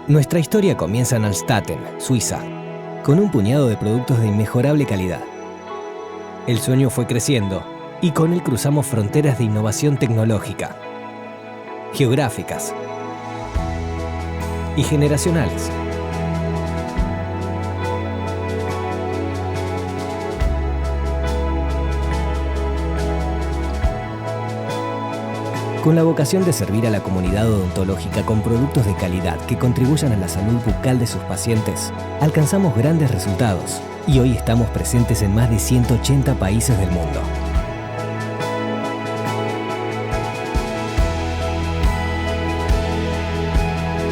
Nuestra historia comienza en Alstaten, Suiza, con un puñado de productos de inmejorable calidad. El sueño fue creciendo y con él cruzamos fronteras de innovación tecnológica, geográficas y generacionales. Con la vocación de servir a la comunidad odontológica con productos de calidad que contribuyan a la salud bucal de sus pacientes, alcanzamos grandes resultados y hoy estamos presentes en más de 180 países del mundo.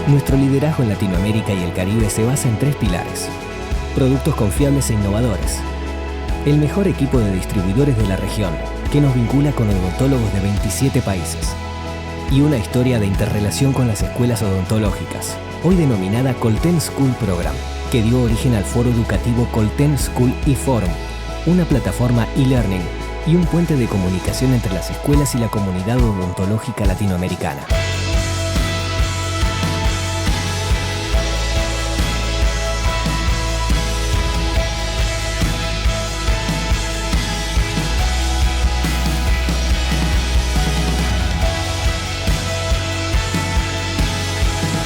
Nuestro liderazgo en Latinoamérica y el Caribe se basa en 3 pilares: productos confiables e innovadores, el mejor equipo de distribuidores de la región, que nos vincula con odontólogos de 27 países, y una historia de interrelación con las escuelas odontológicas, hoy denominada Colten School Program, que dio origen al foro educativo Colten School e-Forum, una plataforma e-learning y un puente de comunicación entre las escuelas y la comunidad odontológica latinoamericana.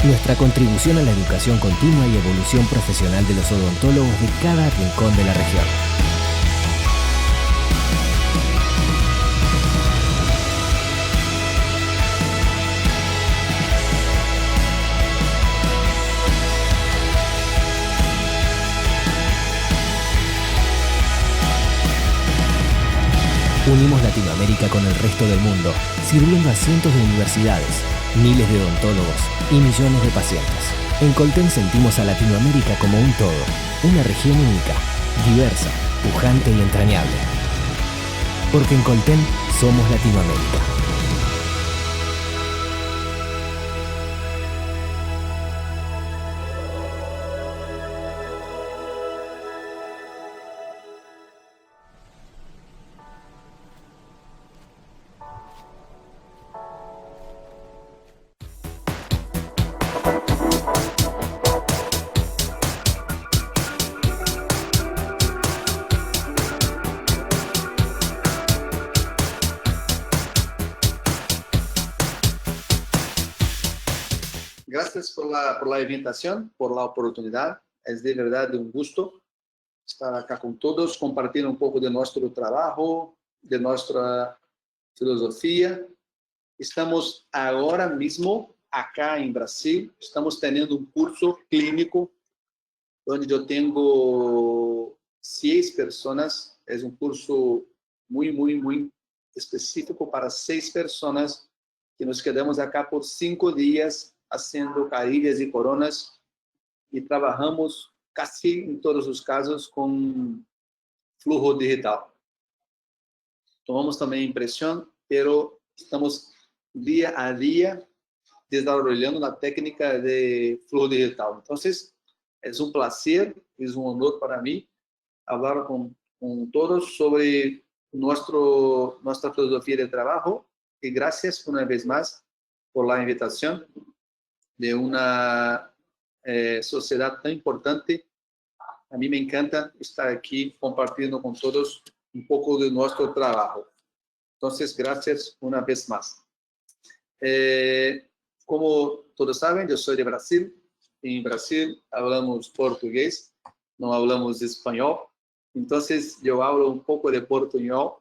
Nuestra contribución a la educación continua y evolución profesional de los odontólogos de cada rincón de la región. Unimos Latinoamérica con el resto del mundo, sirviendo a cientos de universidades, miles de odontólogos y millones de pacientes. En Colten sentimos a Latinoamérica como un todo, una región única, diversa, pujante y entrañable. Porque en Colten somos Latinoamérica. Gracias por la invitación, por la oportunidad. Es de verdad un gusto estar acá con todos, compartir un poco de nuestro trabajo, de nuestra filosofía. Estamos ahora mismo acá en Brasil, estamos teniendo un curso clínico donde yo tengo 6 personas. Es un curso muy específico para 6 personas que nos quedamos acá por 5 días haciendo carillas y coronas y trabajamos casi en todos los casos con flujo digital. Tomamos también impresión, pero estamos día a día desarrollando la técnica de flujo digital. Entonces, es un placer, es un honor para mí hablar con todos sobre nuestra filosofía de trabajo y gracias una vez más por la invitación de una sociedad tan importante. A mí me encanta estar aquí compartiendo con todos un poco de nuestro trabajo. Entonces, gracias una vez más. Como todos saben, yo soy de Brasil. En Brasil hablamos portugués, no hablamos español. Entonces, yo hablo un poco de portuñol,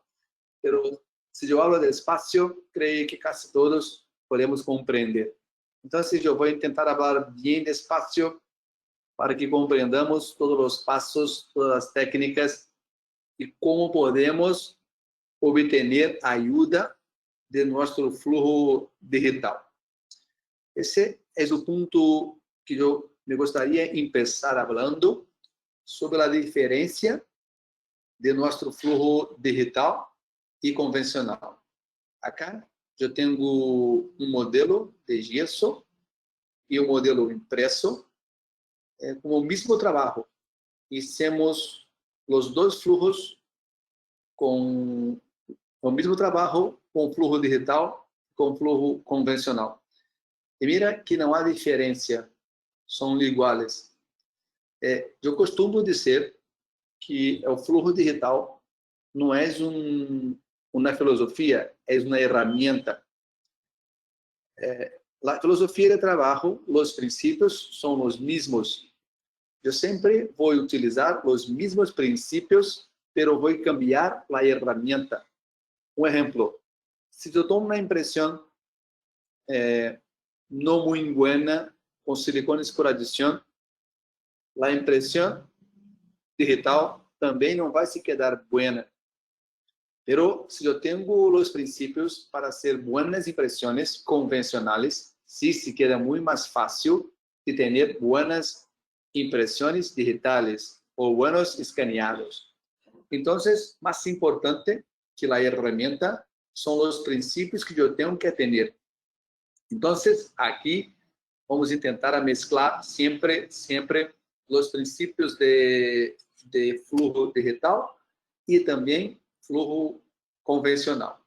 pero si yo hablo despacio, creo que casi todos podemos comprender. Entonces, yo voy a intentar hablar bien despacio para que comprendamos todos los pasos, todas las técnicas y cómo podemos obtener ayuda de nuestro flujo digital. Ese es el punto que yo me gustaría empezar hablando sobre la diferencia de nuestro flujo digital y convencional. Acá yo tengo un modelo de gesso y un modelo impreso como el mismo trabajo. Hicimos los 2 flujos con el mismo trabajo, con flujo digital, con flujo convencional. E mira que não há diferença são iguais. Eu costumo dizer que o fluxo digital não é uma filosofia, é uma ferramenta. A filosofia de trabalho, os princípios são os mesmos. Eu sempre vou utilizar os mesmos princípios, pero vou cambiar a ferramenta. Um exemplo, se eu tomo uma impressão não muito buena com silicones por adição, a impressão digital também não vai se quedar buena. Pero se eu tenho os princípios para hacer buenas impressões convencionais, sí se queda muito mais fácil de ter buenas impressões digitais ou buenos escaneados. Então, mais importante que a ferramenta são os princípios que eu tenho que ter. Então, aqui vamos tentar mesclar sempre os princípios de fluxo digital e também fluxo convencional.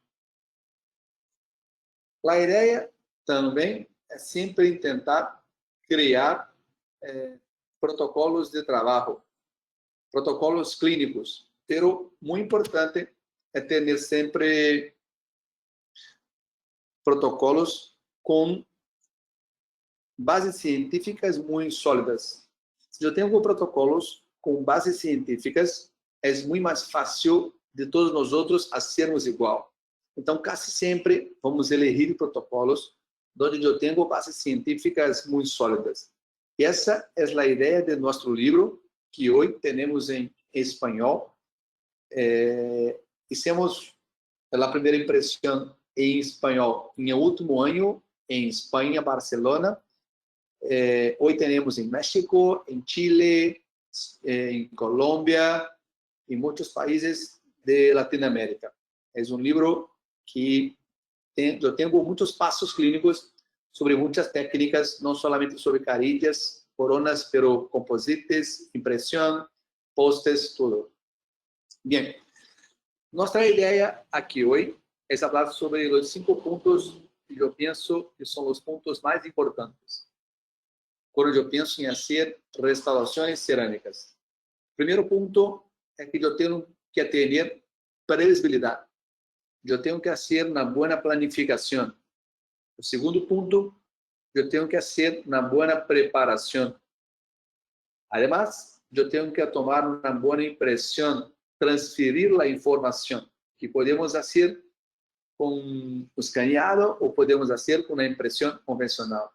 A ideia também é sempre tentar criar protocolos de trabalho, protocolos clínicos, pero muito importante é ter sempre protocolos com bases científicas muito sólidas. Se eu tenho protocolos com bases científicas, é muito mais fácil de todos nós outros a sermos igual. Então, quase sempre vamos elegir protocolos onde eu tenho bases científicas muito sólidas. E essa é a ideia de nosso livro, que hoje temos em espanhol. Hicimos a primeira impressão em espanhol no último ano em Espanha, Barcelona. Hoje temos em México, em Chile, em Colômbia, em muitos países de Latinoamérica. É livro que eu tenho muitos passos clínicos sobre muitas técnicas, não somente sobre carillas, coronas, pero composites, impressão, postes, tudo. Bem, nossa ideia aqui hoje é falar sobre os 5 pontos que eu penso que são os pontos mais importantes quando eu penso em fazer restaurações cerâmicas. O primeiro ponto é que eu tenho que ter previsibilidade. Eu tenho que fazer uma boa planificação. O segundo ponto, eu tenho que fazer uma boa preparação. Además, eu tenho que tomar uma boa impressão, transferir a informação que podemos fazer com o escaneado ou podemos fazer com a impressão convencional.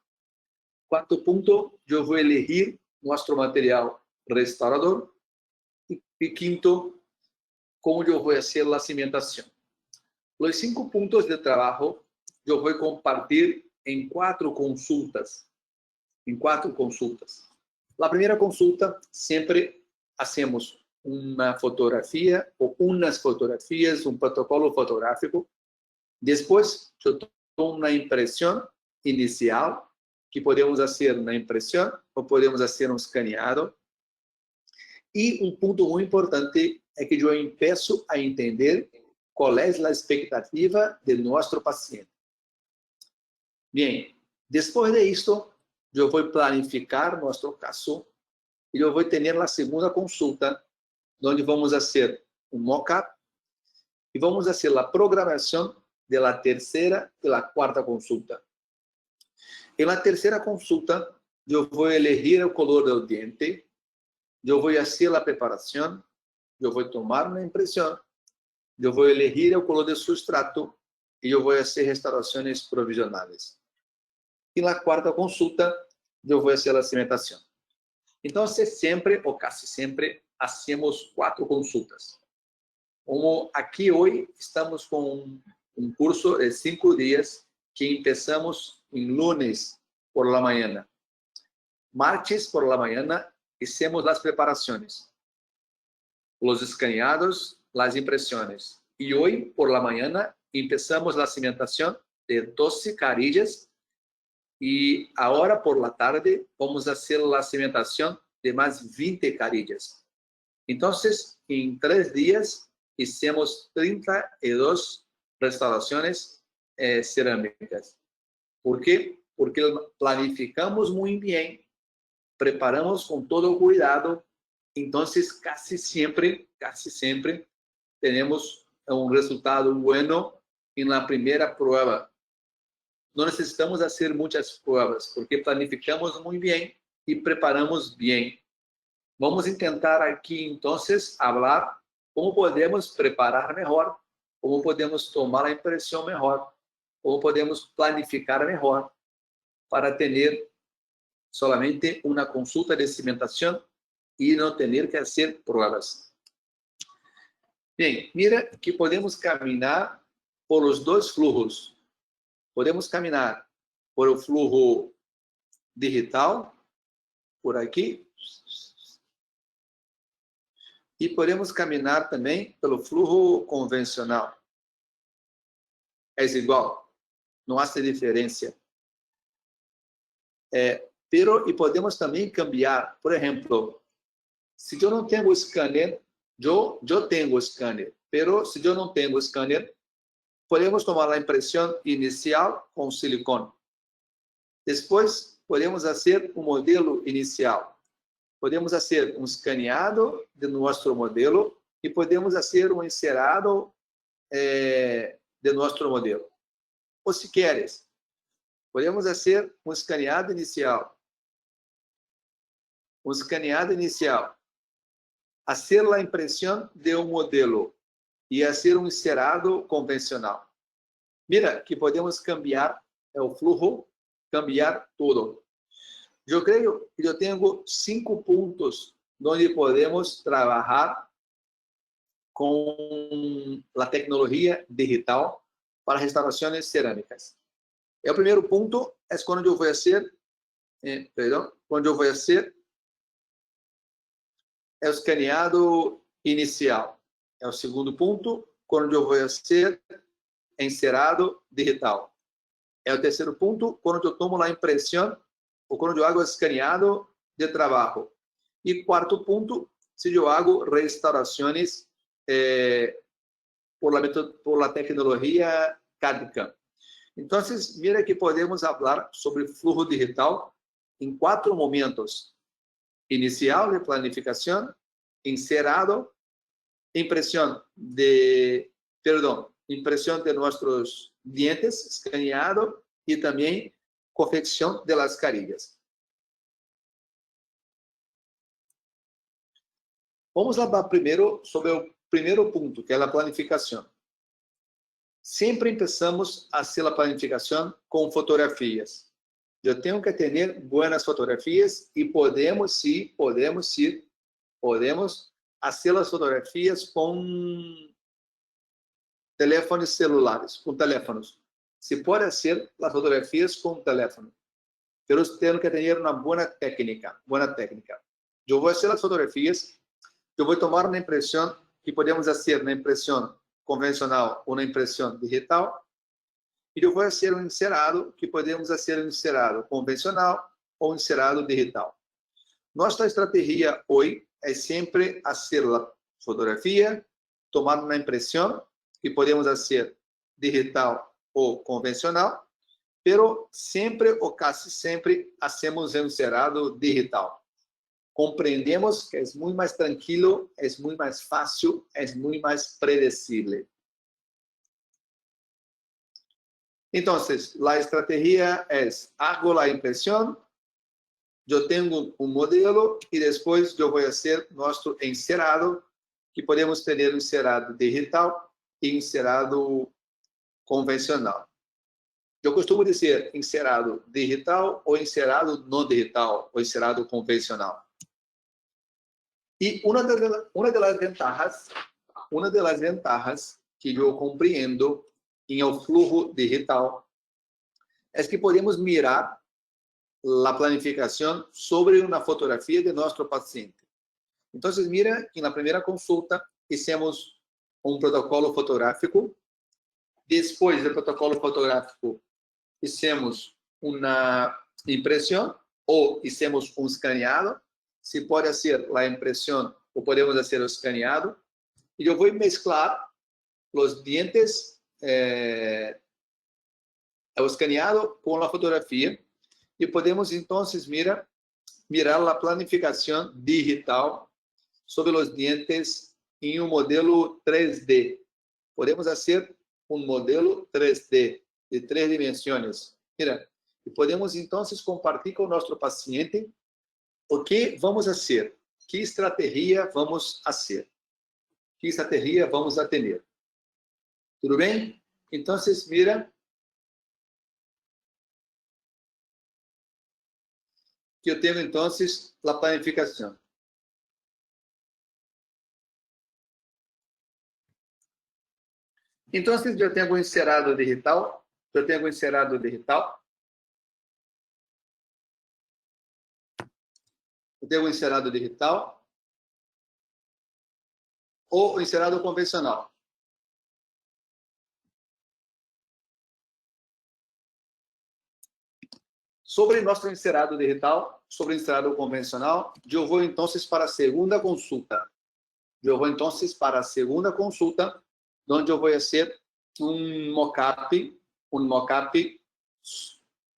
Quarto ponto, eu vou elegir nosso material restaurador. E quinto, como eu vou fazer a cimentação. Os 5 pontos de trabalho eu vou compartilhar em 4 consultas. A primeira consulta, sempre hacemos uma fotografia ou umas fotografias, um protocolo fotográfico. Depois, eu tomo uma impressão inicial, que podemos fazer na impressão ou podemos fazer um escaneado. E um ponto muito importante é que eu empeço a entender qual é a expectativa de nosso paciente. Bem, depois de isto, eu vou planificar nosso caso e eu vou ter a segunda consulta, onde vamos fazer um mock-up e vamos fazer a programação da terceira e da quarta consulta. E na terceira consulta, eu vou elegir o color do diente, eu vou fazer a preparação, eu vou tomar uma impressão, eu vou elegir o color do substrato e eu vou fazer restaurações provisionais. E na quarta consulta, eu vou fazer a cimentação. Então, sempre, ou quase sempre, hacemos 4 consultas. Como aqui hoje estamos com um curso de 5 dias que começamos em lunes por la manhã. Martes por la manhã, hicimos as preparações, os escaneados, as impressões. E hoje por la manhã, começamos a cimentação de 12 carillas. E agora por la tarde, vamos fazer a cimentação de mais 20 carillas. Então, em 3 dias, hicimos 32 restaurações cerâmicas. ¿Por quê? Porque planificamos muito bem preparamos com todo o cuidado, então casi sempre temos um resultado bueno na primeira prova. Não necessitamos fazer muitas provas, porque planificamos muito bem e preparamos bem. Vamos tentar aqui, então, falar como podemos preparar melhor, como podemos tomar a impressão melhor, como podemos planificar melhor para ter solamente uma consulta de cimentação e não ter que fazer provas. Bem, mira que podemos caminhar por os dois fluxos. Podemos caminhar por o fluxo digital, por aqui, e podemos caminhar também pelo fluxo convencional. É igual, não há diferença. E podemos também cambiar. Por exemplo, se eu não tenho scanner, eu tenho scanner, mas se eu não tenho scanner, podemos tomar a impressão inicial com silicone. Depois, podemos fazer o modelo inicial. Podemos fazer um escaneado de nosso modelo e podemos fazer um encerado de nosso modelo. Ou se queres, podemos fazer um escaneado inicial. Fazer a impressão de um modelo e fazer um encerado convencional. Mira que podemos cambiar o fluxo, cambiar tudo. Eu creio que eu tenho 5 pontos onde podemos trabalhar com a tecnologia digital para restaurações cerâmicas. O primeiro ponto é quando eu vou fazer, o escaneado inicial. O segundo ponto, quando eu vou fazer encerado digital. O terceiro ponto, quando eu tomo a impressão ou quando eu hago escaneado de trabalho. E quarto ponto, se eu hago restaurações por la tecnologia CAD/CAM. Então, mira que podemos falar sobre fluxo digital em 4 momentos: inicial de planificação, encerado, impressão de nossos dientes, escaneado e também confecção de las carillas. Vamos falar primeiro sobre o primeiro ponto, que é a planificação. Sempre começamos a fazer a planificação com fotografias. Eu tenho que ter boas fotografias e podemos fazer as fotografias com teléfonos celulares, com teléfonos. Se pode fazer as fotografias com teléfono, mas tenho que ter uma boa técnica. Eu vou fazer as fotografias, eu vou tomar uma impressão que podemos fazer na impressão convencional ou na impressão digital, e eu vou fazer um encerado, que podemos fazer um encerado convencional ou um encerado digital. Nossa estratégia hoje é sempre fazer a fotografia, tomar uma impressão, que podemos fazer digital ou convencional, pero sempre ou quase sempre hacemos um encerado digital. Compreendemos que é muito mais tranquilo, é muito mais fácil, é muito mais predecible. Então, a estratégia é: hago a impressão, eu tenho um modelo e depois eu vou fazer nosso encerado, que podemos ter um encerado digital e encerado convencional. Eu costumo dizer encerado digital ou encerado não digital, ou encerado convencional. E uma das ventajas que eu compreendo em o fluxo digital é que podemos mirar a planificação sobre uma fotografia de nosso paciente. Então, mira que na primeira consulta fizemos um protocolo fotográfico. Depois do protocolo fotográfico, fizemos uma impressão ou fizemos um escaneado. Se pode ser a impressão ou podemos fazer o escaneado. E eu vou mesclar os dientes, o escaneado com a fotografia. E podemos, então, mira, mirar a planificação digital sobre os dientes em um modelo 3D. Podemos fazer um modelo 3D de 3 dimensões. Mira, e podemos então compartilhar com o nosso paciente o que vamos fazer, que estratégia vamos fazer, que estratégia vamos a ter. Tudo bem? Então, mira que eu tenho então a planificação. Então, eu tenho um encerado digital, eu tenho um encerado digital, eu tenho um encerado digital ou encerado convencional. Sobre nosso encerado digital, sobre encerado convencional, eu vou então para a segunda consulta. Eu vou então para a segunda consulta, onde eu vou fazer um mock-up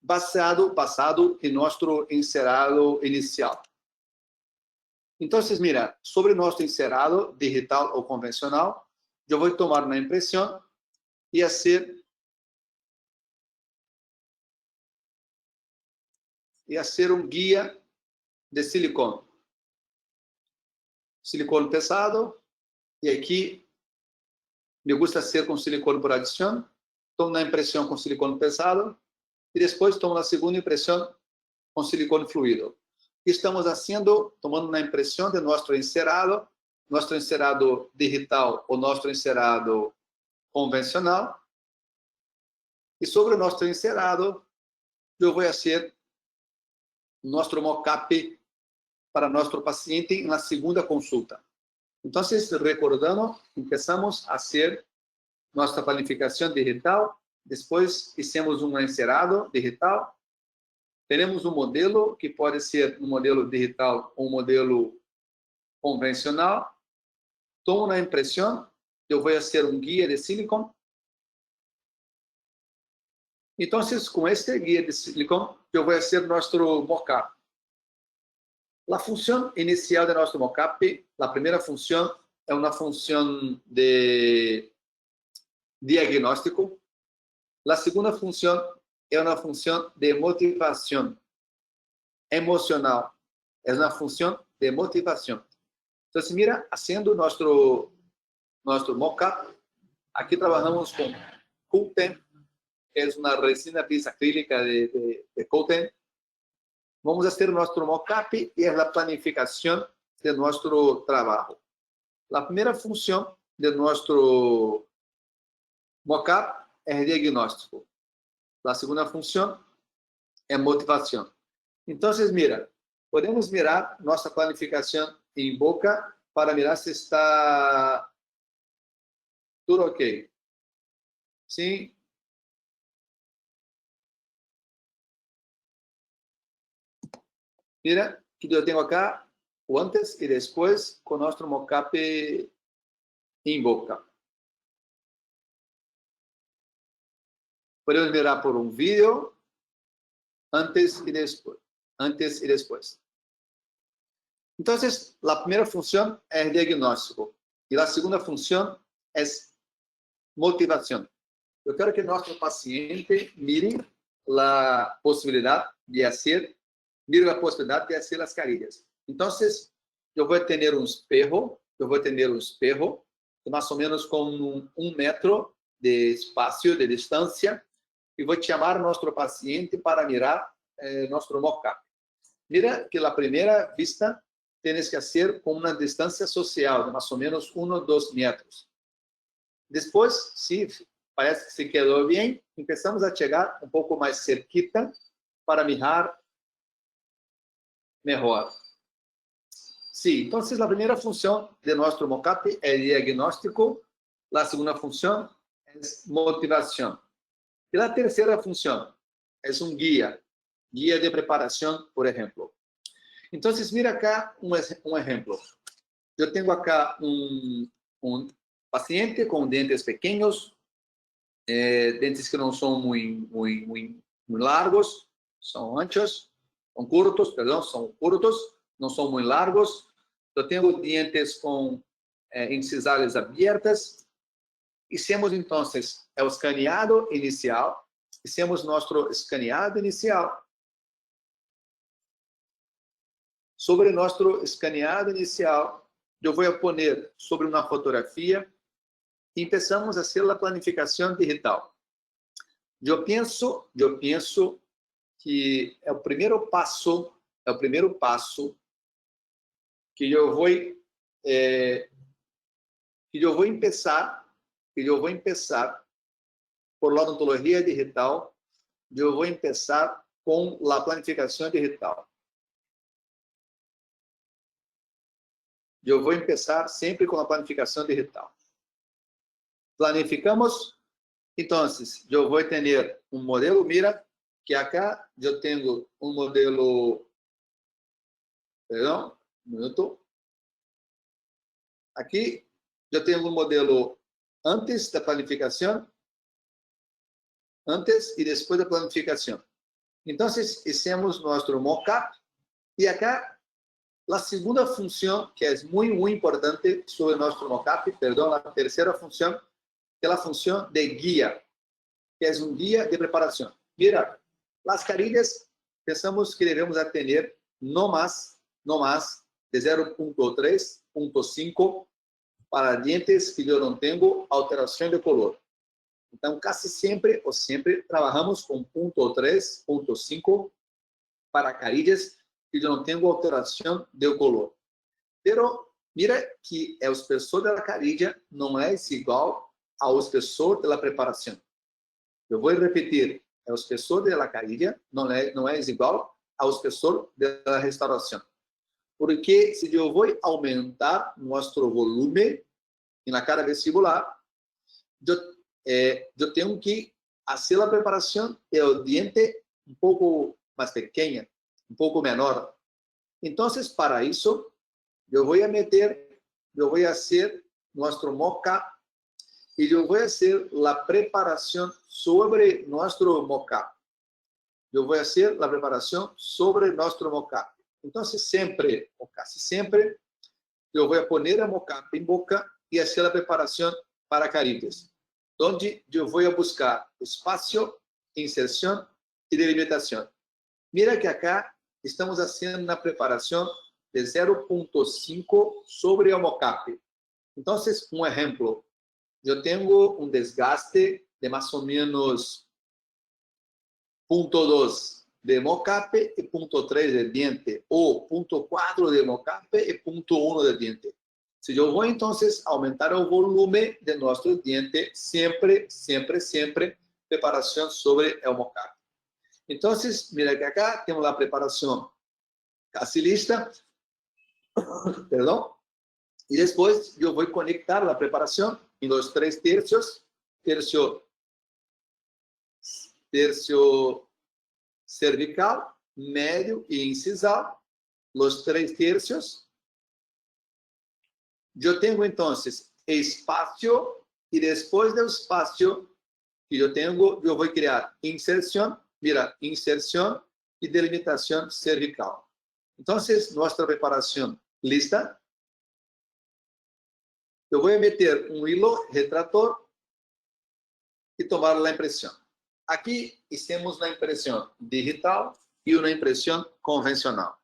basado em nosso encerado inicial. Então, mira, sobre nosso encerado digital ou convencional, eu vou tomar uma impressão e fazer um guia de silicone. Silicone pesado, e aqui me gusta ser com silicone por adição. Tomo uma impressão com silicone pesado e depois tomo a segunda impressão com silicone fluido. Estamos tomando uma impressão de nosso encerado digital ou nosso encerado convencional. E sobre o nosso encerado, eu vou fazer nosso mock-up para nosso paciente na segunda consulta. Então, recordando, começamos a fazer nossa planificação digital, depois fizemos um encerado digital, temos um modelo que pode ser um modelo digital ou um modelo convencional, tomo uma impressão, eu vou fazer um guia de silicone. Então, com este guia de silicone, eu vou fazer nosso mock-up. A função inicial de nosso mock-up, a primeira função é uma função de diagnóstico. A segunda função é uma função de motivação emocional. É uma função de motivação. Então, mira, fazendo nosso mock-up, aqui trabalhamos com Coaten, é uma resina bisacrílica de Coaten. Vamos fazer nosso mock-up e a planificação de nosso trabalho. A primeira função de nosso mock-up é diagnóstico. A segunda função é motivação. Então, mira, podemos mirar nossa planificação em boca para mirar se está tudo ok. Sim? Mira, que eu tenho acá o antes e depois com nosso mock-up em boca. Podemos mirar por um vídeo antes e depois. Então, a primeira função é diagnóstico e a segunda função é motivação. Eu quero que nosso paciente mire a possibilidade de fazer as carilhas. Então, eu vou ter um espejo, mais ou menos com 1 metro de espaço, de distância, e vou chamar nosso paciente para mirar nosso mock-up. Mira que a primeira vista tens que fazer com uma distância social de mais ou menos 1 ou 2 metros. Depois, se parece que se quedou bem, começamos a chegar um pouco mais cerquita para mirar melhor. Sim, então a primeira função de nosso mock-up é diagnóstico, a segunda função é motivação. E a terceira função é um guia de preparação, por exemplo. Então, mira acá um exemplo. Eu tenho acá um paciente com dentes pequenos, dentes que não são muito largos, são anchos. São curtos, perdão, são curtos, não são muito largos. Eu tenho dientes com incisales abertas. Hicimos, então, o escaneado inicial. Hicimos nosso escaneado inicial. Sobre nosso escaneado inicial, eu vou poner sobre uma fotografia e começamos a fazer a planificação digital. Eu penso que é o primeiro passo que eu vou começar por la odontologia digital. Eu vou começar com a planificação digital. Eu vou começar sempre com a planificação digital. Planificamos, então, eu vou ter um modelo, mira, que acá eu tenho um modelo, perdão, um minuto. Aqui eu tenho um modelo antes da planificação, antes e depois da planificação. Então, fizemos nosso mockup e acá a segunda função, que é muito importante sobre nosso mockup, perdão, a terceira função, que é a função de guia, que é um guia de preparação. Mira, as carilhas, pensamos que devemos atender no mais de 0.3, 0.5 para dientes que eu não tenho alteração de color. Então, quase sempre ou sempre trabalhamos com 0.3, 0.5 para carilhas que eu não tenho alteração de color. Pero mira que o espessor da carilha não é igual ao espessor da preparação. Eu vou repetir, o espessor da carilha não é igual ao espessor da restauração. Porque se eu vou aumentar nosso volume na cara vestibular, eu tenho que fazer a preparação do diente um pouco mais pequena, um pouco menor. Então, para isso, eu vou fazer nosso mockup e eu vou fazer a preparação sobre nosso mockup. Eu vou fazer a preparação sobre nosso mockup. Então, sempre, ou quase sempre, eu vou pôr a mockup em boca e fazer a preparação para carilhas, onde eu vou buscar espaço, inserção e delimitação. Mira que acá estamos fazendo a preparação de 0.5 sobre o mockup. Então, um exemplo, eu tenho um desgaste de mais ou menos 0.2 de mockup e 0.3 de diente, ou 0.4 de mockup e 0.1 de diente. Se eu vou, então, aumentar o volume de nosso diente, sempre, preparação sobre o mockup. Então, mira que acá temos a preparação quase lista, perdão, e depois eu vou conectar a preparação em os 3 terços, terço cervical, médio e incisal, os 3 terços. Eu tenho, então, espaço, e depois do espaço que eu tenho, eu vou criar inserção, mira, inserção e delimitação cervical. Então, nossa preparação lista. Eu vou meter um hilo retrator e tomar a impressão. Aqui temos uma impressão digital e uma impressão convencional.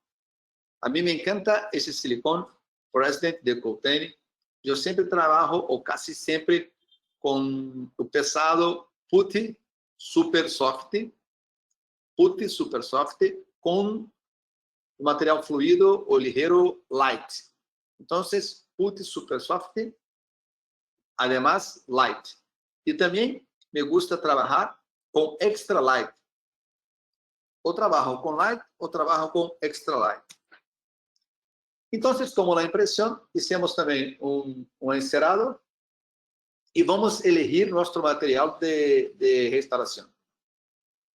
A mim me encanta esse silicone President de Coltane. Eu sempre trabalho, ou quase sempre, com o pesado Putty Super Soft, com o material fluido ou ligeiro light. Então, Putty Super Soft, además light. E também me gusta trabalhar com extra light. Ou trabalho com light, ou trabalho com extra light. Então, tomo a impressão, fizemos também um encerado e vamos elegir nosso material de restauração.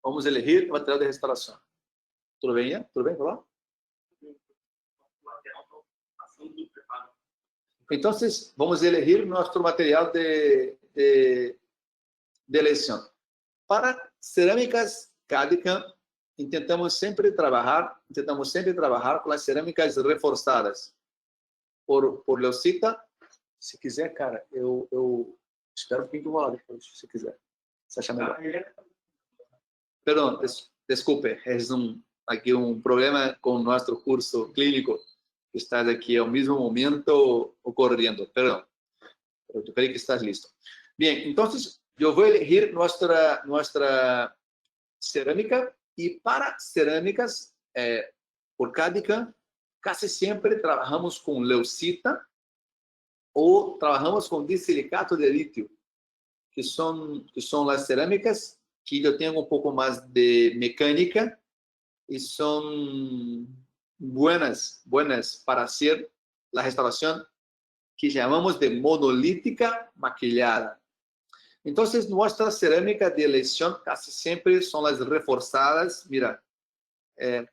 Vamos elegir o material de restauração. Tudo bem, Tudo bem, lá? Então, vamos elegir nosso material de eleição. Para cerâmicas Cadicam, intentamos sempre trabalhar com as cerâmicas reforçadas por leucita. Se quiser, cara, eu espero um pouquinho que eu vou lá depois, se quiser. Você acha melhor? Perdão, desculpe, é aqui um problema com o nosso curso clínico que está aqui ao mesmo momento ocorrendo. Perdão, eu creio que estás listo. Bien, entonces yo voy a elegir nuestra cerámica, y para cerámicas orgánicas casi siempre trabajamos con leucita o trabajamos con disilicato de litio, que son las cerámicas que yo tengo un poco más de mecánica y son buenas para hacer la restauración que llamamos de monolítica maquillada. Entonces, nuestras cerámicas de elección casi siempre son las reforzadas, mira,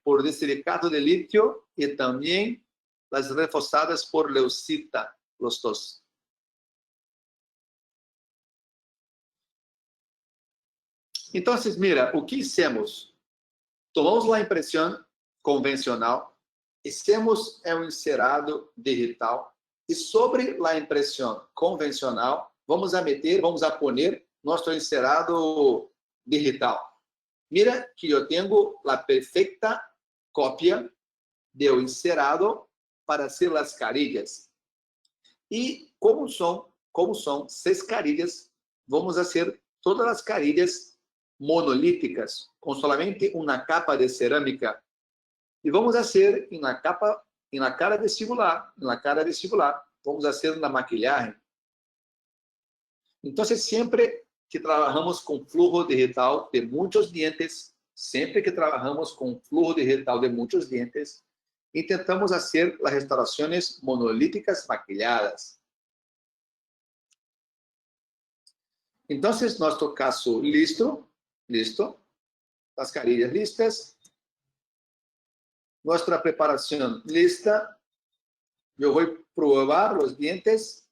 por disilicato de litio y también las reforzadas por leucita, los dos. Entonces, mira, o que hicimos? Tomamos la impresión convencional, hicimos un encerado digital y sobre la impresión convencional vamos a poner nuestro encerado digital. Mira que yo tengo la perfecta copia del encerado para hacer las carillas. Y como son 6 carillas, vamos a hacer todas las carillas monolíticas con solamente una capa de cerámica. Y vamos a hacer en la cara vestibular, vamos a hacer una maquillaje. Entonces, siempre que trabajamos con flujo digital de muchos dientes, intentamos hacer las restauraciones monolíticas maquilladas. Entonces, nuestro caso listo, las carillas listas, nuestra preparación lista. Yo voy a probar los dientes,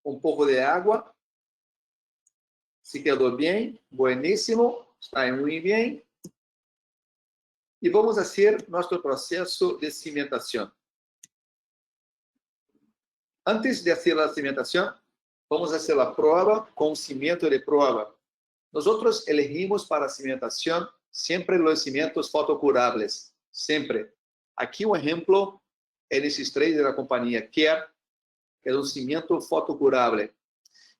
un poco de agua. Si quedó bien, buenísimo, está muy bien. Y vamos a hacer nuestro proceso de cimentación. Antes de hacer la cimentación, vamos a hacer la prueba con cimiento de prueba. Nosotros elegimos para cimentación siempre los cimientos fotocurables, siempre. Aquí un ejemplo en ese spray de la compañía Care, que es un cimiento fotocurable.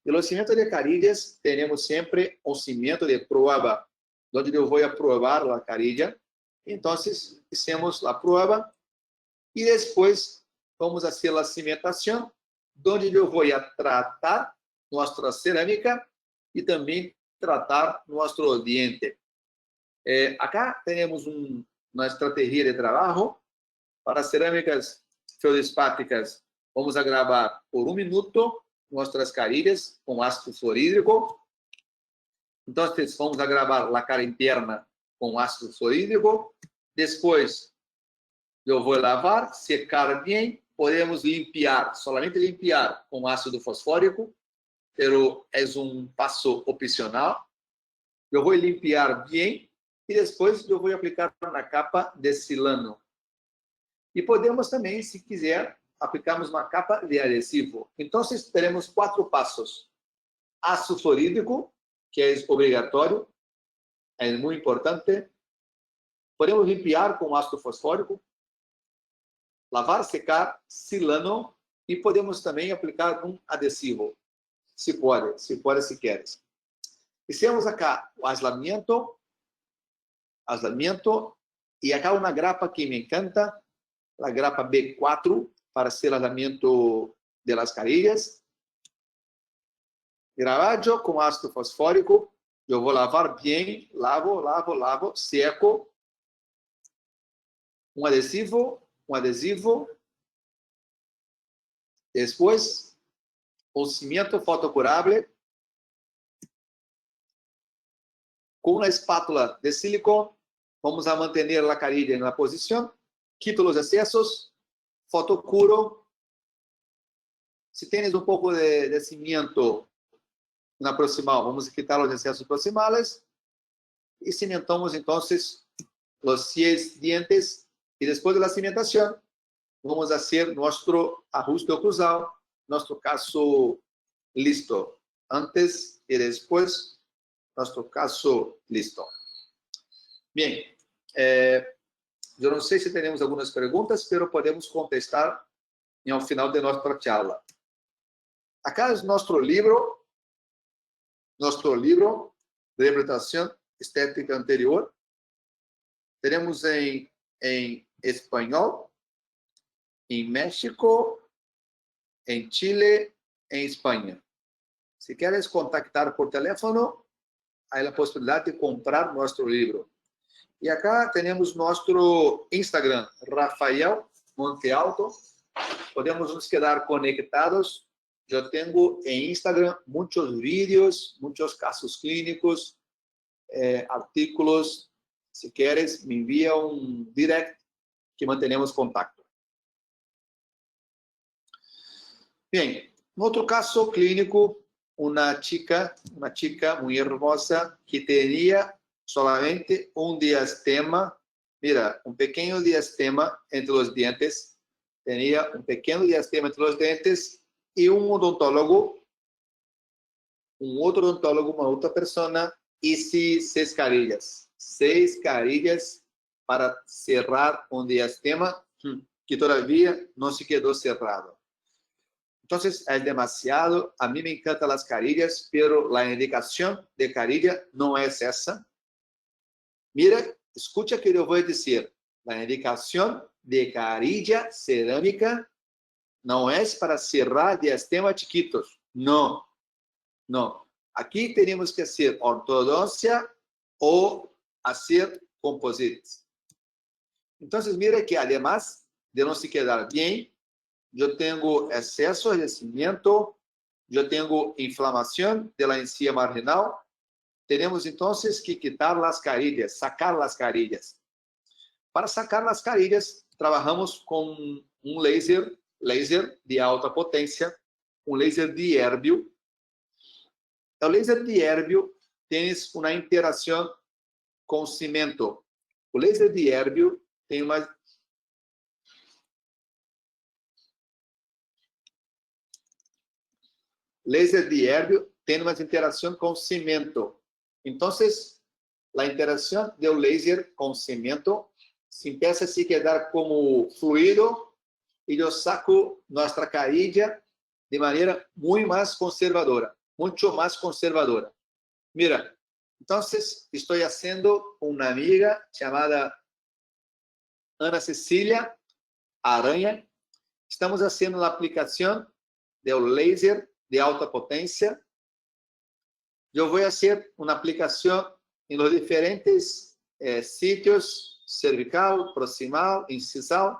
Y los cimientos de carillas tenemos siempre un cimiento de prueba, donde yo voy a probar la carilla. Entonces, hacemos la prueba y después vamos a hacer la cimentación, donde yo voy a tratar nuestra cerámica y también tratar nuestro diente. Acá tenemos una estrategia de trabajo. Para cerámicas feldespáticas, vamos a grabar por 1 minuto nuestras carillas con ácido fluorhídrico. Entonces, vamos a grabar la cara interna con ácido fluorhídrico. Después, yo voy a lavar, secar bien. Podemos limpiar, solamente limpiar con ácido fosfórico, pero es un paso opcional. Yo voy a limpiar bien y después yo voy a aplicar una capa de silano. Y podemos también, si quiser, aplicamos una capa de adhesivo. Entonces, tenemos 4 pasos. Ácido fluorhídrico, que es obligatorio, es muy importante. Podemos limpiar con ácido fosfórico, lavar, secar, silano, y podemos también aplicar un adhesivo, si quieres. Hicimos acá o aislamiento, y acá una grapa que me encanta, la grapa B4, para hacer aislamiento de las carillas. Gravaggio con ácido fosfórico. Yo voy a lavar bien, lavo, seco. Un adhesivo. Después, un cimiento fotocurable. Con una espátula de silicón, vamos a mantener la carilla en la posición. Quito los excesos. Fotocuro. Si tienes un poco de cimiento na proximal, vamos a quitar los excesos proximales y cimentamos entonces los 6 dientes y después de la cimentación vamos a hacer nuestro ajuste oclusal, nuestro caso listo. Antes y después, nuestro caso listo. Bien, yo no sé si tenemos algunas preguntas, pero podemos contestar al final de nuestra charla. Acá es nuestro libro de interpretación estética anterior. Tenemos en español, en México, en Chile, en España. Si quieres contactar por teléfono, hay la posibilidad de comprar nuestro libro. Y acá tenemos nuestro Instagram, Rafael Montealto. Podemos nos quedar conectados. Yo tengo en Instagram muchos vídeos, muchos casos clínicos, artículos. Si quieres, me envía un direct que mantenemos contacto. Bien, en otro caso clínico, una chica muy hermosa que tenía solamente un diastema, mira, un pequeño diastema entre los dientes, tenía un pequeño diastema entre los dientes y un odontólogo, una otra persona, hizo 6 carillas. 6 carillas para cerrar un diastema que todavía no se quedó cerrado. Entonces, es demasiado. A mí me encantan las carillas, pero la indicación de carilla no es esa. Mira, escucha que yo voy a decir. La indicación de carilla cerámica no es para cerrar diastemas chiquitos. No, no. Aquí tenemos que hacer ortodoncia o hacer composites. Entonces, mira que además de no se quedar bien, yo tengo exceso de crecimiento, yo tengo inflamación de la encía marginal. Tenemos entonces que quitar las carillas, sacar las carillas. Para sacar las carillas, trabajamos con un láser de alta potencia, un láser Dierbio. El láser Dierbio tiene una interacción con cemento. El láser Dierbio tiene una... Láser Dierbio tiene una interacción con cemento. Entonces, la interacción del láser con cemento se empieza a se quedar como fluido y yo saco nuestra carilla de manera muy más conservadora, mucho más conservadora. Mira, entonces estoy haciendo una amiga llamada Ana Cecilia Aranha. Estamos haciendo la aplicación del láser de alta potencia. Yo voy a hacer una aplicación en los diferentes sitios, cervical, proximal, incisal.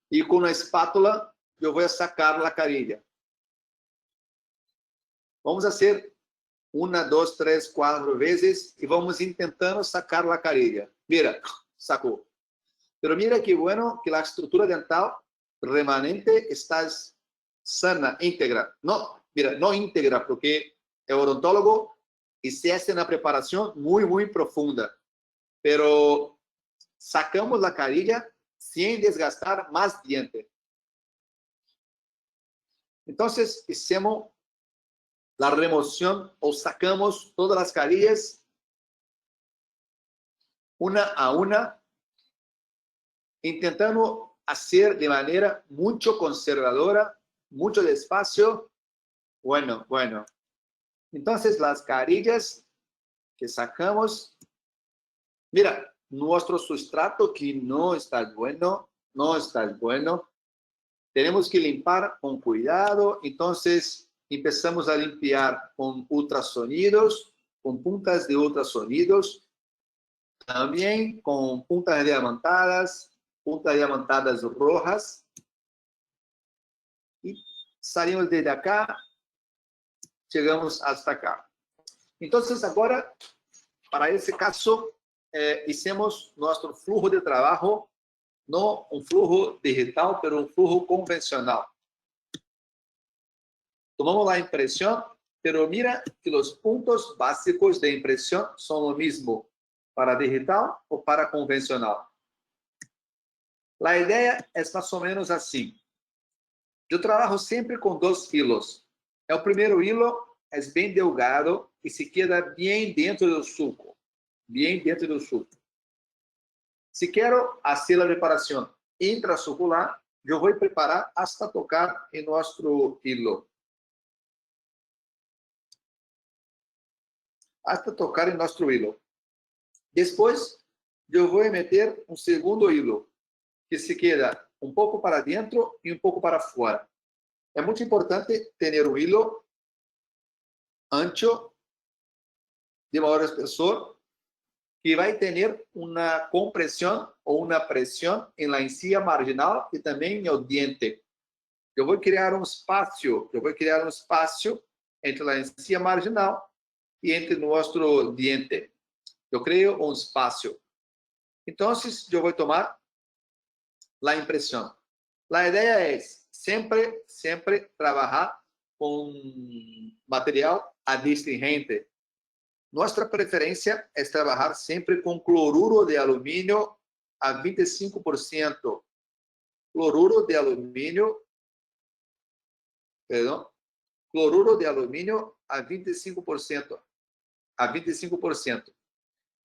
Y con la espátula yo voy a sacar la carilla. Vamos a hacer 1, 2, 3, 4 veces y vamos intentando sacar la carilla. Mira, sacó. Pero mira qué bueno que la estructura dental remanente está sana, íntegra. No, mira, no íntegra porque el odontólogo se hace una preparación muy, muy profunda. Pero sacamos la carilla sin desgastar más diente. Entonces, hicimos la remoción o sacamos todas las carillas una a una, intentando hacer de manera mucho conservadora, mucho despacio. Bueno. Entonces, las carillas que sacamos, mira, nuestro sustrato que no está bueno, tenemos que limpiar con cuidado. Entonces, empezamos a limpiar con ultrasonidos, con puntas de ultrasonidos, también con puntas diamantadas rojas. Y salimos desde acá, llegamos hasta acá. Entonces, ahora, para ese caso, hicimos nuestro flujo de trabajo no un flujo digital, pero un flujo convencional. Tomamos la impresión, pero mira que los puntos básicos de impresión son lo mismo para digital o para convencional. La idea es más o menos así. Yo trabajo siempre con dos hilos. El primer hilo es bien delgado y se queda bien dentro del suco. Bien dentro del suco. Si quiero hacer la preparación intrasucular, yo voy a preparar hasta tocar en nuestro hilo. Hasta tocar en nuestro hilo. Después, yo voy a meter un segundo hilo, que se queda un poco para dentro y un poco para afuera. Es muy importante tener un hilo ancho, de mayor espesor, que vai ter uma compressão ou uma pressão na encía marginal e também no diente. Eu vou criar um espaço, entre a encía marginal e entre nosso diente. Eu crio um espaço. Então, eu vou tomar a impressão. A ideia é sempre trabalhar com material adstringente. Nossa preferência é trabalhar sempre com cloruro de alumínio a 25%. Cloruro de alumínio a 25%.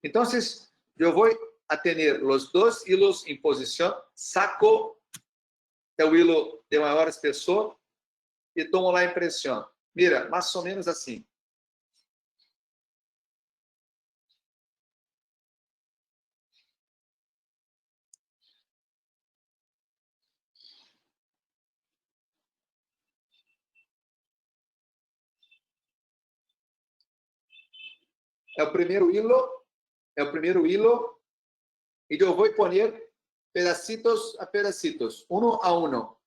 Então, eu vou a ter os dois hilos em posição, saco o hilo de maior espessor e tomo a impressão. Mira, mais ou menos assim. É o primeiro hilo, e eu vou pôr pedacitos a pedacitos, uno a uno.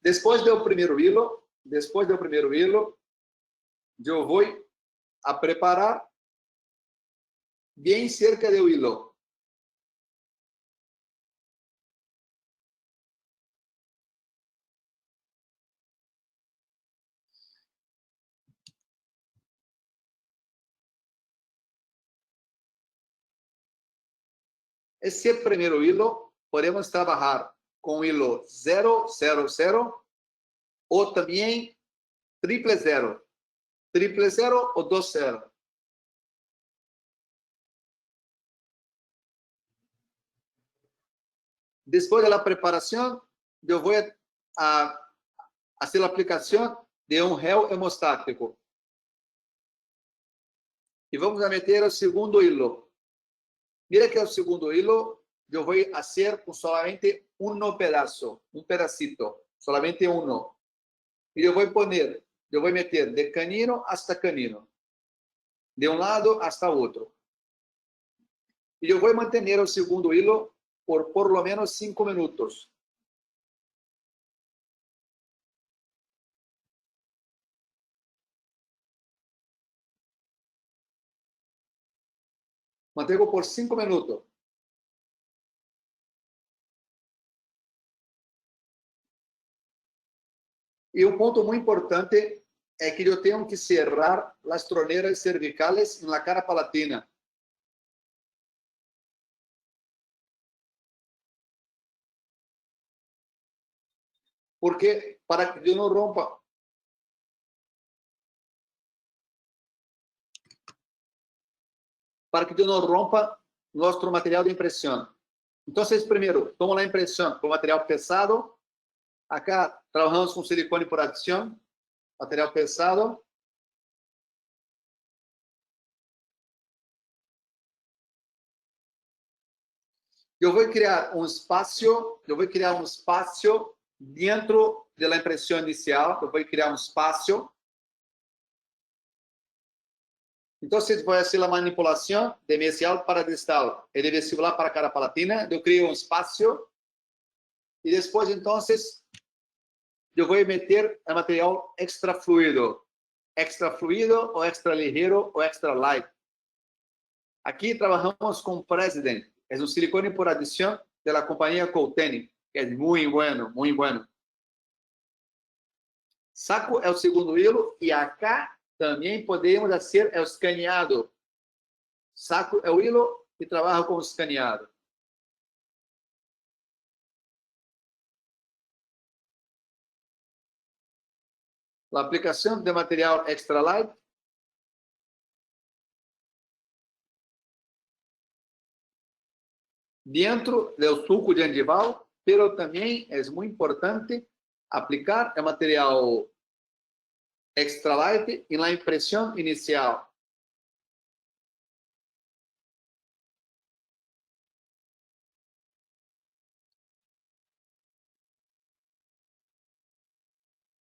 Depois do primeiro hilo, eu vou a preparar bem cerca do hilo. Esse primeiro hilo, podemos trabalhar com hilo 000 ou também 000 ou 20. Depois da preparação, eu vou a fazer a aplicação de um gel hemostático. E vamos a meter o segundo hilo. Mira que o segundo hilo eu vou fazer com solamente um pedacito, solamente um. E eu vou meter de canino hasta canino, de um lado hasta outro. E eu vou manter o segundo hilo por lo menos 5 minutos. Mantengo por 5 minutos. E um ponto muito importante é que eu tenho que cerrar as troneras cervicales na cara palatina. Porque para que eu não rompa nosso material de impressão. Então, primeiro, tomo a impressão com material pesado. Acá trabalhamos com silicone por adição, material pesado. Eu vou criar um espaço, dentro da impressão inicial. Eu vou criar um espaço. Então, vou fazer a manipulação de mesial para distal e de vestibular para cara palatina. Eu crio um espaço e depois, então, eu vou meter o material extra fluido ou extra ligeiro ou extra light. Aqui trabalhamos com President, é um silicone por adição da companhia Couteni, que é muito bueno, muito bueno. Saco é o segundo hilo e acá também podemos fazer o escaneado. Saco é o hilo e trabalho com o escaneado. A aplicação de material extra light. Dentro do suco de andival, pero também é muito importante aplicar o material extra light na impressão inicial.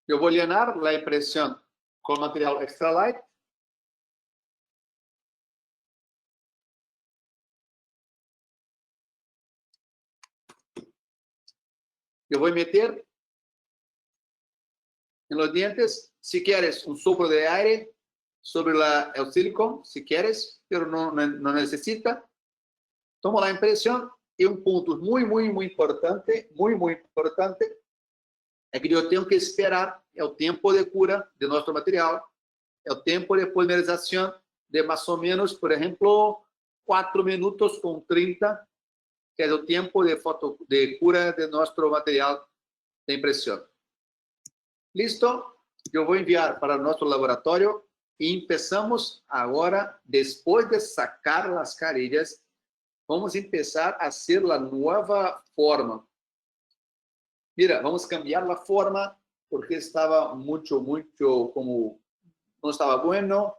Eu vou llenar a impressão com material extra light. Eu vou meter en los dientes, si quieres un soplo de aire sobre el silicón, si quieres, pero no necesita. Tomo la impresión y un punto muy importante, muy importante, es que yo tengo que esperar el tiempo de cura de nuestro material, el tiempo de polimerización de más o menos, por ejemplo, 4 minutos con 30, que es el tiempo de cura de nuestro material de impresión. Listo, eu vou enviar para nosso laboratório e começamos agora, depois de sacar as carilhas, vamos começar a fazer a nova forma. Mira, vamos cambiar a forma porque estava muito como não estava bueno.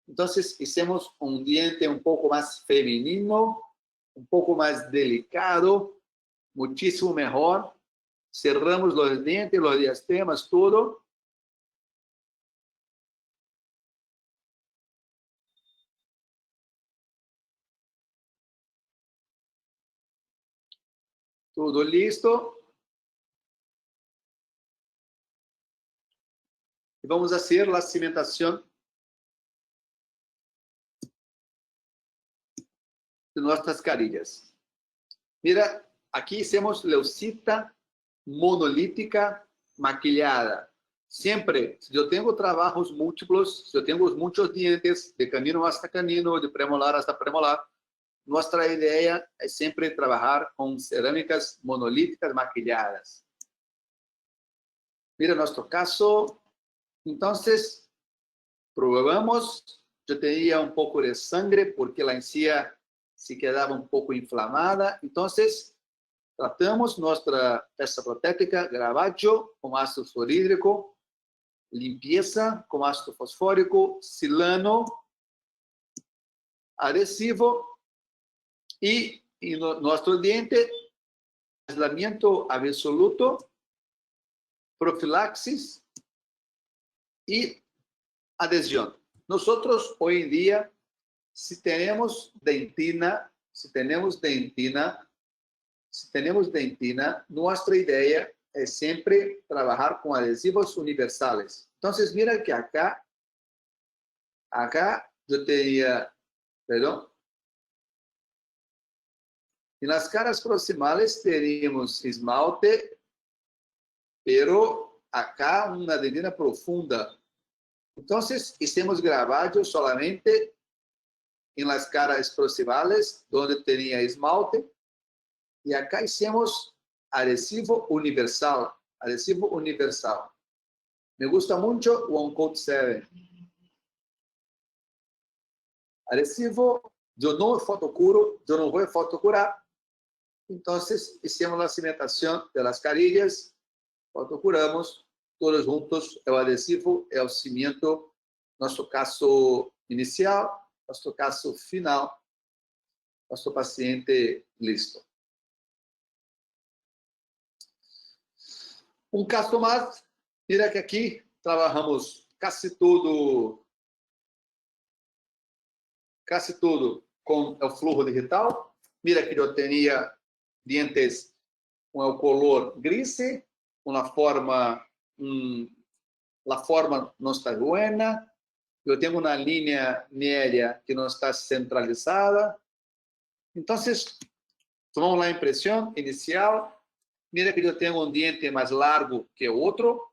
Então, hicimos um diente um pouco mais feminino, um pouco mais delicado, muitíssimo melhor. Cerramos os dientes, os diastemas, tudo. Tudo listo. E vamos fazer a cimentação de nossas carilhas. Mira, aqui temos leucita monolítica maquilhada. Sempre, se eu tenho trabalhos múltiplos, se eu tenho muitos dientes, de canino hasta canino, de premolar hasta premolar, nossa ideia é sempre trabalhar com cerâmicas monolíticas maquilladas. Mira nosso caso. Então, probamos. Eu tinha um pouco de sangue, porque a encía se quedava um pouco inflamada. Então, tratamos nossa peça protética, gravaggio com ácido fluorídrico, limpieza com ácido fosfórico, silano, adesivo e nosso diente, aislamiento absoluto, profilaxis e adesão. Nós, hoje em dia, se temos dentina, nossa ideia é sempre trabalhar com adesivos universais. Então, mira que acá eu teria, perdão, e nas caras proximais teríamos esmalte, pero acá uma dentina profunda. Então, hicimos gravaggio solamente em las caras proximales, onde teria esmalte, e acá hicimos adesivo universal. Me gusta muito o OneCoat 7. Adesivo, eu não fotocuro, eu não vou fotocurar. Então, hicimos a cimentação das carilhas, fotocuramos, todos juntos, o adesivo é o cimento, nosso caso inicial, nosso caso final, nosso paciente listo. Um caso mais, mira que aqui trabalhamos quase tudo com o flujo digital. Mira que eu tinha dientes com o color gris, com a forma a forma não está boa, eu tenho uma linha média que não está centralizada. Então, tomamos a impressão inicial. Mira que eu tenho um diente mais largo que o outro,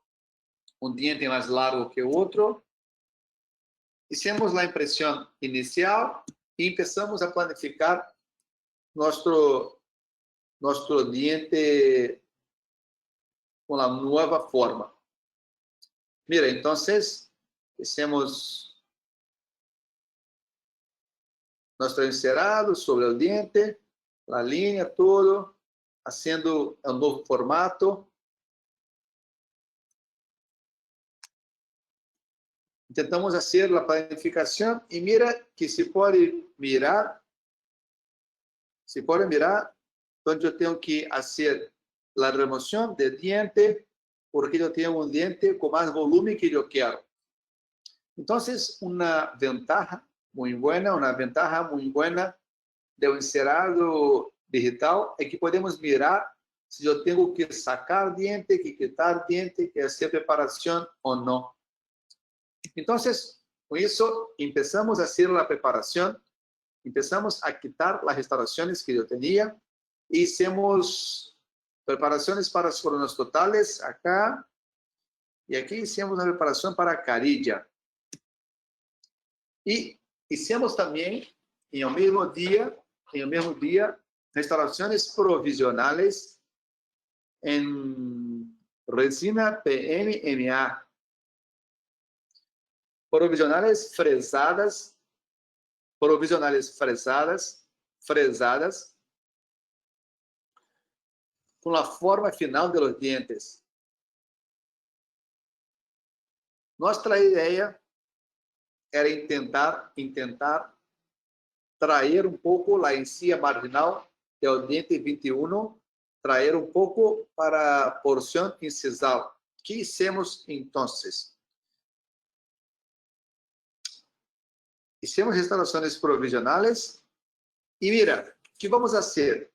um diente mais largo que o outro. Hicimos a impressão inicial e começamos a planificar nosso diente com a nova forma. Mira, então, hicimos nosso encerado sobre o diente, a linha, tudo, fazendo um novo formato. Tentamos fazer a planificação e mira que se pode mirar, onde eu tenho que fazer a remoção de diente, porque eu tenho um diente com mais volume que eu quero. Então, uma ventaja muito boa do encerado digital é que podemos mirar se eu tenho que sacar diente, que quitar diente, que fazer preparação ou não. Então, com isso, começamos a fazer a preparação, começamos a quitar as restaurações que eu tinha e hicimos preparações para as coronas totales, acá, e aqui hicimos a preparação para a carilla. E hicimos também, em o mesmo dia, restaurações provisionais em resina PMMA. Provisionales fresadas, fresadas, com a forma final de los dientes. Nossa ideia era intentar trazer um pouco a encía marginal do diente 21, trazer um pouco para a porção incisal. O que hicimos então? Hicimos restaurações provisionais e mira, o que vamos fazer?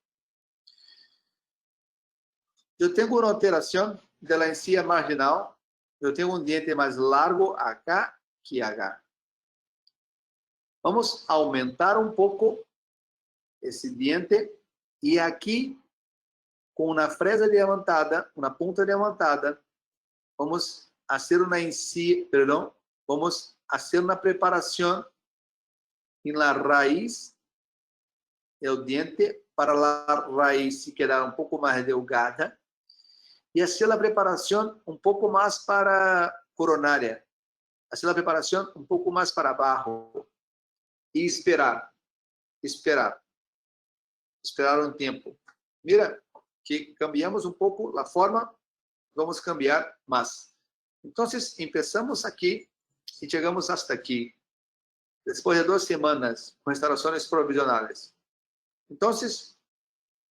Eu tenho uma alteração da encía marginal, eu tenho um diente mais largo acá que acá. Vamos aumentar um pouco esse diente e aqui, com uma fresa diamantada, uma ponta diamantada, vamos fazer uma encía, vamos fazer uma preparação na raiz do diente para a raiz se quedar um pouco mais delgada e fazer a preparação um pouco mais para coronária, fazer a preparação um pouco mais para baixo e esperar um tempo. Mira que cambiamos um pouco a forma, vamos cambiar mais. Então, começamos aqui e chegamos hasta aqui. Depois de 2 semanas, com restaurações provisionais. Então,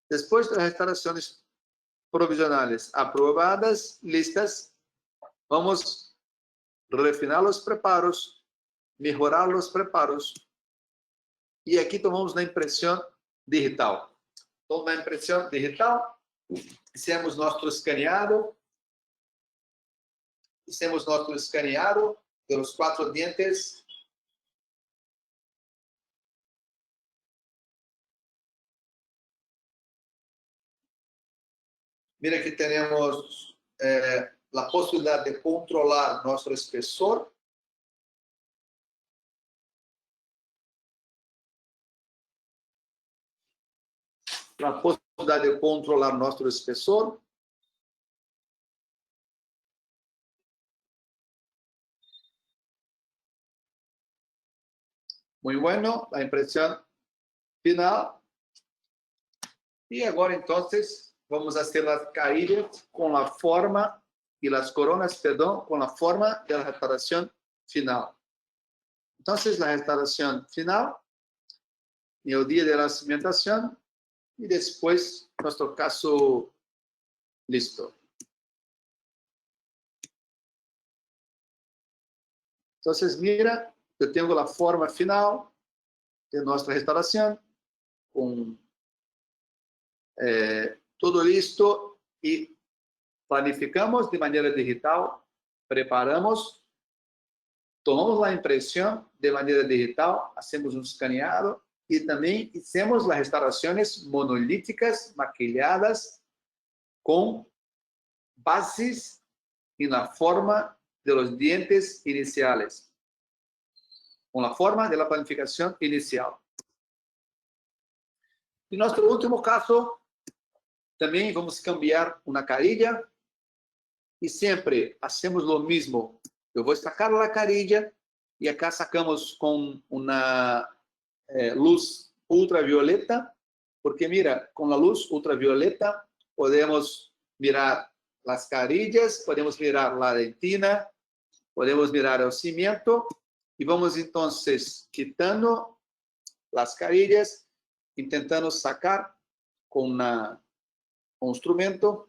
depois das restaurações provisionais aprovadas, listas, vamos refinar os preparos, melhorar os preparos. E aqui tomamos na impressão digital. Então, na impressão digital, fizemos nosso escaneado. Pelos 4 dientes. Mira que temos a possibilidade de controlar nosso espessor. A possibilidade de controlar nosso espessor. Muito bueno, a impressão final. E agora, então, vamos fazer as carilhas com a forma e as coronas, com a forma da restauração final. Então, a restauração final, no dia da cimentação, e depois, nosso caso listo. Então, mira, eu tenho a forma final de nossa restauração, com tudo listo e planificamos de maneira digital, preparamos, tomamos a impressão de maneira digital, hacemos um escaneado e também hicimos as restaurações monolíticas maquilladas com bases e na forma de los dientes iniciales, com a forma de la planificação inicial. E nosso último caso, também vamos cambiar uma carilla e sempre hacemos o mesmo. Eu vou sacar a carilla e acá sacamos com uma luz ultravioleta, porque mira, com a luz ultravioleta podemos mirar as carillas, podemos mirar a dentina, podemos mirar o cimento e vamos então quitando as carillas, tentando sacar com um instrumento.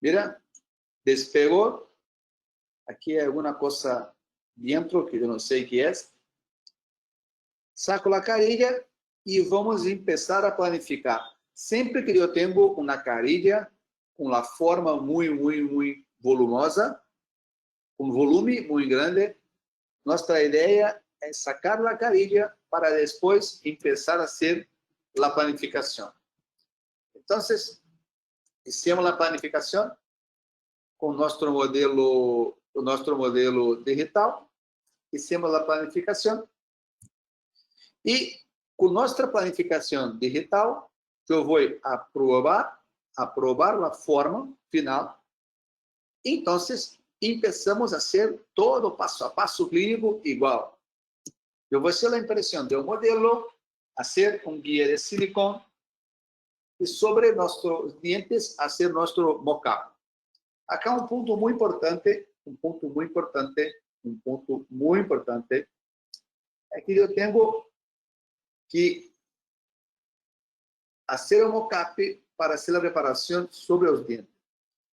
Mira, despegou. Aqui é alguma coisa dentro que eu não sei o que é. Saco a carilla e vamos começar a planificar. Sempre que eu tenho uma carilla com a forma muito volumosa, com volume muito grande, nossa ideia é sacar a carilla para depois começar a fazer a planificação. Então, hicimos a planificação com nosso modelo digital, hicimos a planificação e com nossa planificação digital eu vou aprovar a forma final. Então, começamos a fazer todo passo a passo clínico igual. Eu vou fazer a impressão do modelo, fazer um guia de silicone e sobre nossos dientes fazer nosso mock-up. Acá um ponto muito importante é que eu tenho que fazer o mock-up para fazer a preparação sobre os dentes.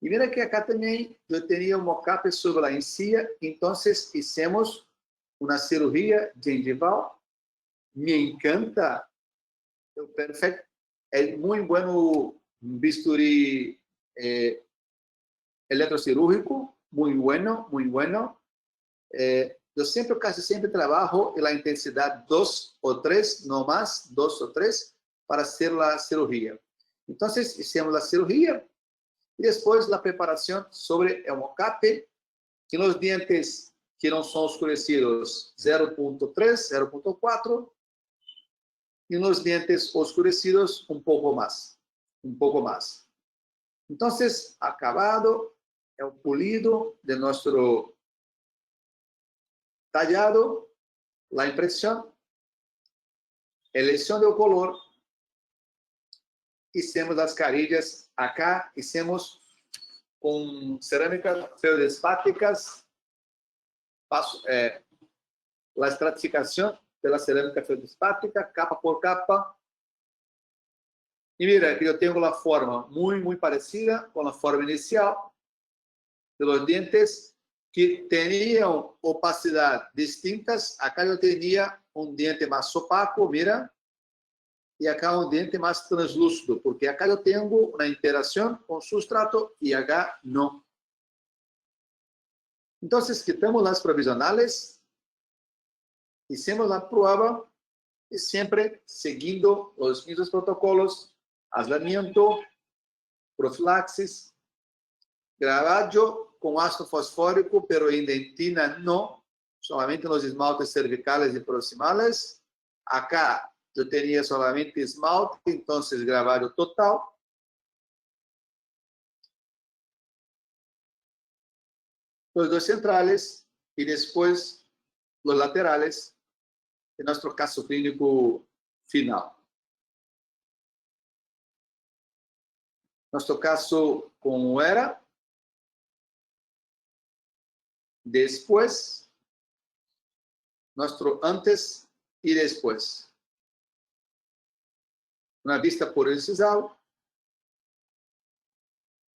E mira que acá também eu tinha um mock-up sobre a encía, então fizemos uma cirurgia gengival. Me encanta, perfeito, é muito bueno bisturi eletrocirúrgico, muito bueno. Eu casi sempre trabalho na intensidade 2 ou 3, no mais 2 ou 3, para fazer a cirurgia. Então, fizemos a cirurgia e depois a preparação sobre o mock-up, que nos dientes que não são oscurecidos 0.3, 0.4, e nos dientes oscurecidos um pouco mais. Então, acabado, é o polido de nosso tallado, a impressão, eleição do color, hicimos as carillas acá, hicimos com cerâmicas feldespáticas, a estratificação da cerâmica feldespática, capa por capa. E mira que eu tenho a forma muito parecida com a forma inicial dos dientes, que tinham opacidade distintas. Acá eu tinha um dente mais opaco, mira, e acá um dente mais translúcido, porque acá eu tenho uma interação com o substrato e acá não. Então, quitamos as provisionais, hicimos a prova e sempre seguindo os mesmos protocolos: aislamiento, profilaxis, gravado com ácido fosfórico, pero em dentina não, somente nos esmaltes cervicales e proximales. Acá eu tinha somente esmalte, então gravado total. Os dois centrales e depois os laterales, em nosso caso clínico final. Nosso caso como era, depois, nosso antes e depois. Uma vista por incisal,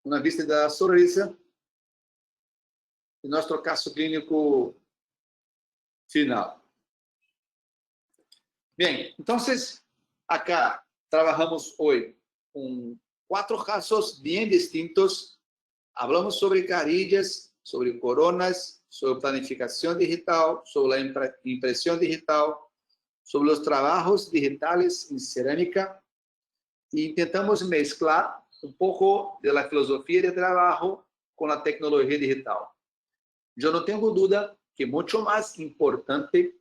uma vista da sonrisa, e nosso caso clínico final. Bien, entonces acá trabajamos hoy con 4 casos bien distintos. Hablamos sobre carillas, sobre coronas, sobre planificación digital, sobre la impresión digital, sobre los trabajos digitales en cerámica. E intentamos mezclar un poco de la filosofía de trabajo con la tecnología digital. Yo no tengo duda que mucho más importante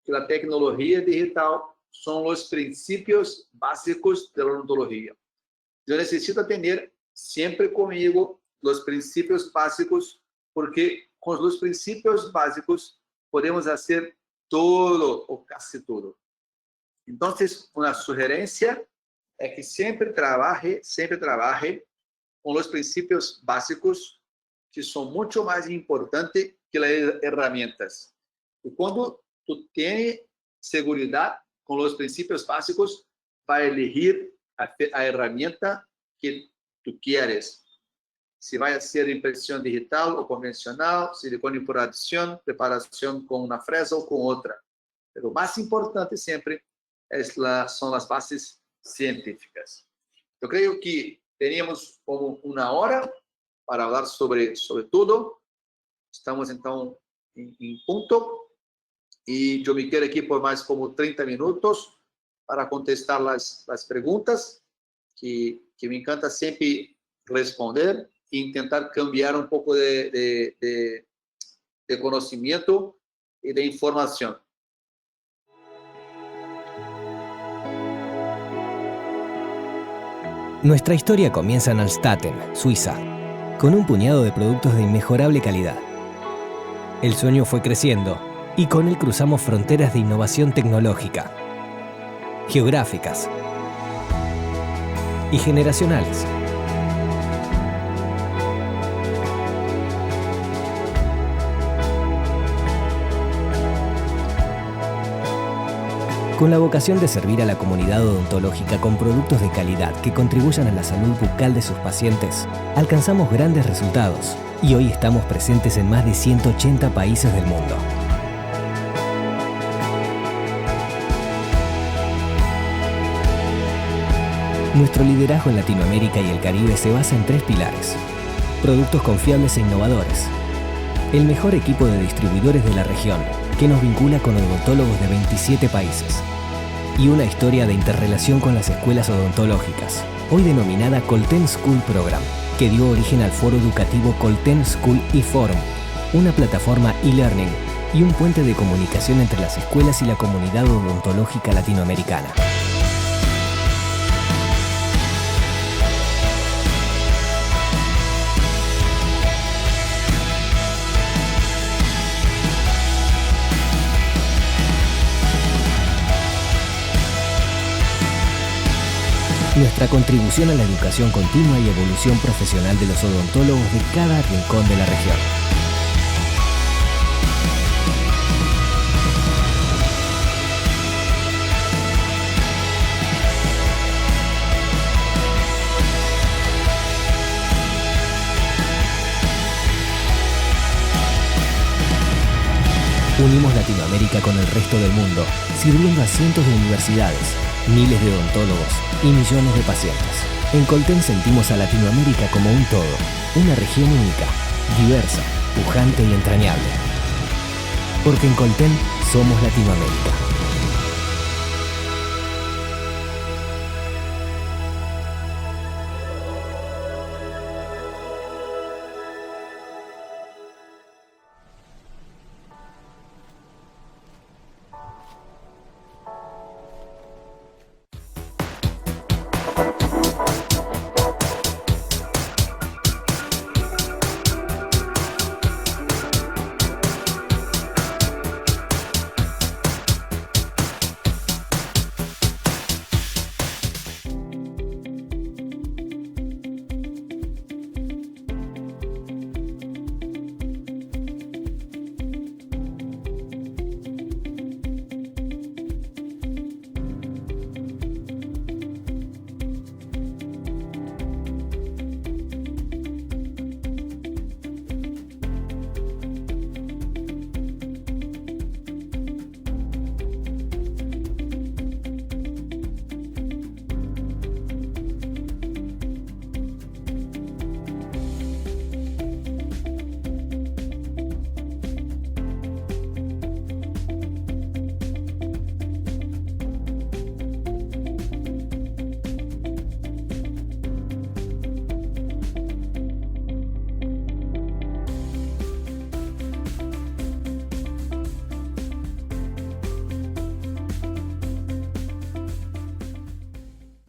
que la tecnología digital son los principios básicos de la odontología. Yo necesito tener siempre conmigo los principios básicos, porque con los principios básicos podemos hacer todo o casi todo. Entonces, una sugerencia es que siempre trabaje con los principios básicos, que son mucho más importantes que las herramientas. Y cuando tú tienes seguridad con los principios básicos, para elegir a herramienta que tú quieres. Si va a ser impresión digital o convencional, silicone por adición, preparación con una fresa o con otra. Pero más importante siempre son las bases científicas. Yo creo que teníamos como 1 hora para hablar sobre todo. Estamos entonces en punto. Y yo me quedo aquí por más como 30 minutos para contestar las preguntas, que me encanta siempre responder e intentar cambiar un poco de conocimiento y de información. Nuestra historia comienza en Alstaten, Suiza, con un puñado de productos de inmejorable calidad. El sueño fue creciendo y con él cruzamos fronteras de innovación tecnológica, geográficas y generacionales. Con la vocación de servir a la comunidad odontológica con productos de calidad que contribuyan a la salud bucal de sus pacientes, alcanzamos grandes resultados y hoy estamos presentes en más de 180 países del mundo. Nuestro liderazgo en Latinoamérica y el Caribe se basa en 3 pilares: productos confiables e innovadores, el mejor equipo de distribuidores de la región, que nos vincula con odontólogos de 27 países, y una historia de interrelación con las escuelas odontológicas, hoy denominada Colten School Program, que dio origen al foro educativo Colten School e-Forum, una plataforma e-learning y un puente de comunicación entre las escuelas y la comunidad odontológica latinoamericana. Nuestra contribución a la educación continua y evolución profesional de los odontólogos de cada rincón de la región. Unimos Latinoamérica con el resto del mundo, sirviendo a cientos de universidades, miles de odontólogos y millones de pacientes. En Colten sentimos a Latinoamérica como un todo, una región única, diversa, pujante y entrañable. Porque en Colten somos Latinoamérica.